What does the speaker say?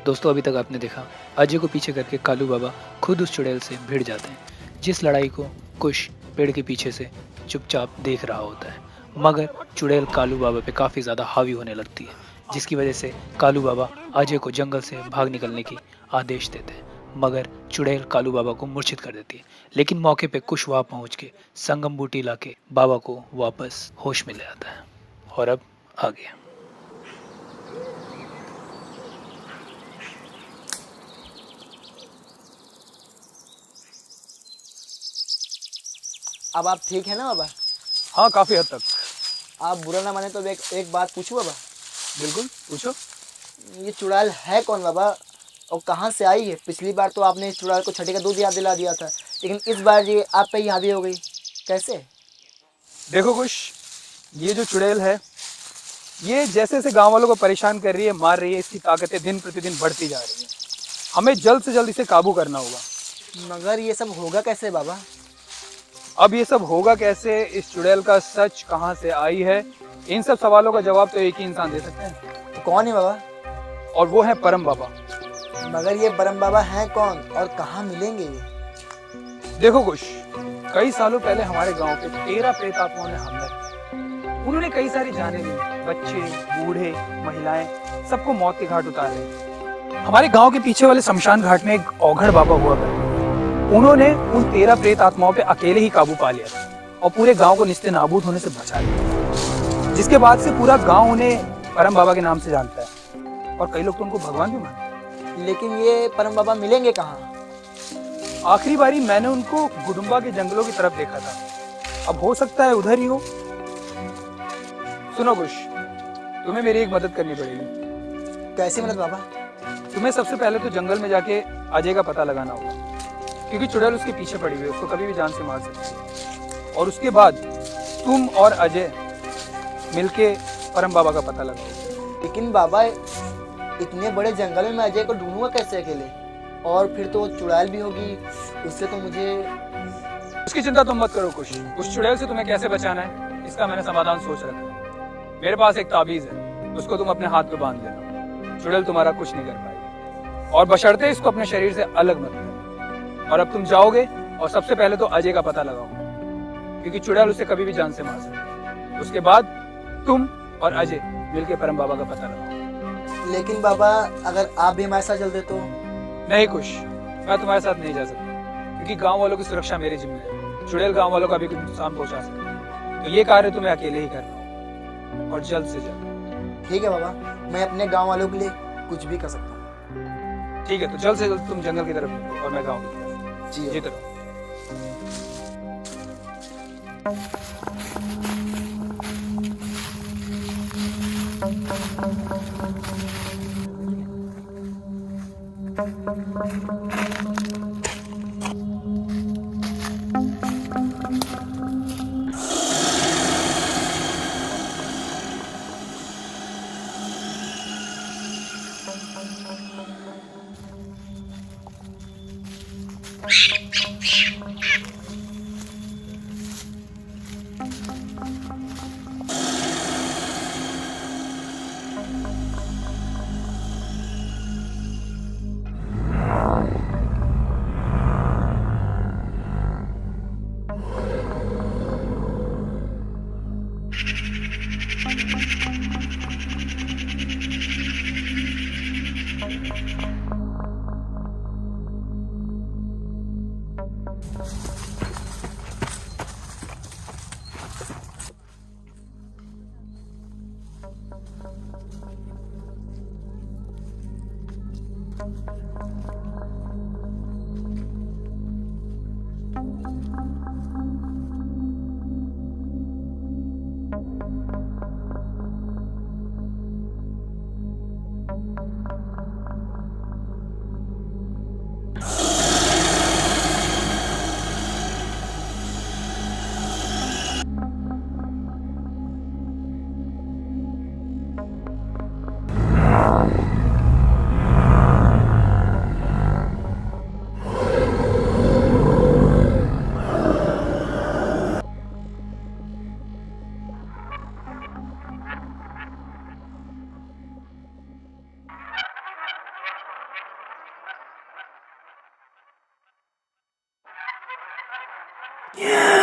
दोस्तों अभी तक आपने देखा अजय को पीछे करके कालू बाबा खुद उस चुड़ैल से भिड़ जाते हैं जिस लड़ाई को कुश पेड़ के पीछे से चुपचाप देख रहा होता है। मगर चुड़ैल कालू बाबा पे काफ़ी ज़्यादा हावी होने लगती है जिसकी वजह से कालू बाबा अजय को जंगल से भाग निकलने की आदेश देते हैं। मगर चुड़ैल कालू बाबा को मूर्छित कर देती है, लेकिन मौके पे कुश वहाँ पहुँच के संगम बूटी ला के बाबा को वापस होश में ले आता है। और अब आगे। अब आप ठीक है ना बाबा? हाँ, काफी हद तक। आप बुरा ना माने तो एक बात पूछूं बाबा? बिल्कुल पूछो। ये चुड़ैल है कौन बाबा और कहाँ से आई है? पिछली बार तो आपने इस चुड़ैल को छठी का दूध याद दिला दिया था, लेकिन इस बार ये आप पे ही हावी हो गई, कैसे? देखो कुश, ये जो चुड़ैल है ये जैसे जैसे गांव वालों को परेशान कर रही है, मार रही है, इसकी ताकतें दिन प्रतिदिन बढ़ती जा रही है। हमें जल्द से जल्द इसे काबू करना होगा। मगर ये सब होगा कैसे बाबा? अब ये सब होगा कैसे, इस चुड़ैल का सच कहाँ से आई है, इन सब सवालों का जवाब तो एक ही इंसान दे सकते हैं। तो कौन है बाबा? और वो है परम बाबा। मगर ये परम बाबा हैं कौन और कहाँ मिलेंगे ये? देखो कुश, कई सालों पहले हमारे गांव पे 13 प्रेतात्माओं ने हमला किया। उन्होंने कई सारी जानें ली, बच्चे, बूढ़े, महिलाएं, सबको मौत के घाट उतारे। हमारे गांव के पीछे वाले शमशान घाट में एक औघड़ बाबा हुआ करते। उन्होंने उन 13 प्रेत आत्माओं पे अकेले ही काबू पा लिया था और पूरे गांव को निस्ते नाबूद होने से बचा लिया, जिसके बाद से पूरा गांव उन्हें परम बाबा के नाम से जानता है और कई लोग तो उनको भगवान भी मानते हैं। लेकिन ये परम बाबा मिलेंगे कहाँ? आखिरी बारी मैंने उनको गुडुम्बा के जंगलों की तरफ देखा था, अब हो सकता है उधर ही हो। सुनो कुश, तुम्हें मेरी एक मदद करनी पड़ेगी। कैसी मदद बाबा? तुम्हें सबसे पहले तो जंगल में जाके अजय का पता लगाना होगा, क्योंकि चुड़ैल उसके पीछे पड़ी हुई है, उसको कभी भी जान से मार सकती है। और उसके बाद तुम और अजय मिलके परम बाबा का पता लगाओ। लेकिन बाबा इतने बड़े जंगल में मैं अजय को ढूंढूंगा कैसे अकेले? और फिर तो चुड़ैल भी होगी, उससे तो मुझे... उसकी चिंता तुम मत करो कुश, उस चुड़ैल से तुम्हें कैसे बचाना है इसका मैंने समाधान सोच रखा है। मेरे पास एक ताबीज है, उसको तुम अपने हाथ पे बांध लेना, चुड़ैल तुम्हारा कुछ नहीं कर पाएगी, और बशर्ते इसको अपने शरीर से अलग मत करना। और अब तुम जाओगे और सबसे पहले तो अजय का पता लगाओ, क्योंकि चुड़ैल उसे कभी भी जान से मार सकती है। उसके बाद तुम और अजय मिलकर परम बाबा का पता लगाओ। लेकिन बाबा अगर आप भी हमारे साथ चलते तो? नहीं कुश, मैं तुम्हारे साथ नहीं जा सकता, क्योंकि गांव वालों की सुरक्षा मेरे जिम्मे है। चुड़ैल गांव वालों का भी कुछ नुकसान पहुंचा सकती है, तो ये कार्य तुम्हें अकेले ही करना होगा, और जल्द से जल्द। ठीक है बाबा, मैं अपने गांव वालों के लिए कुछ भी कर सकता हूँ। ठीक है, तो जल्द से जल्द तुम जंगल की तरफ निकलो और मैं गाँव की तरफ। जी जीते रहो। Yeah.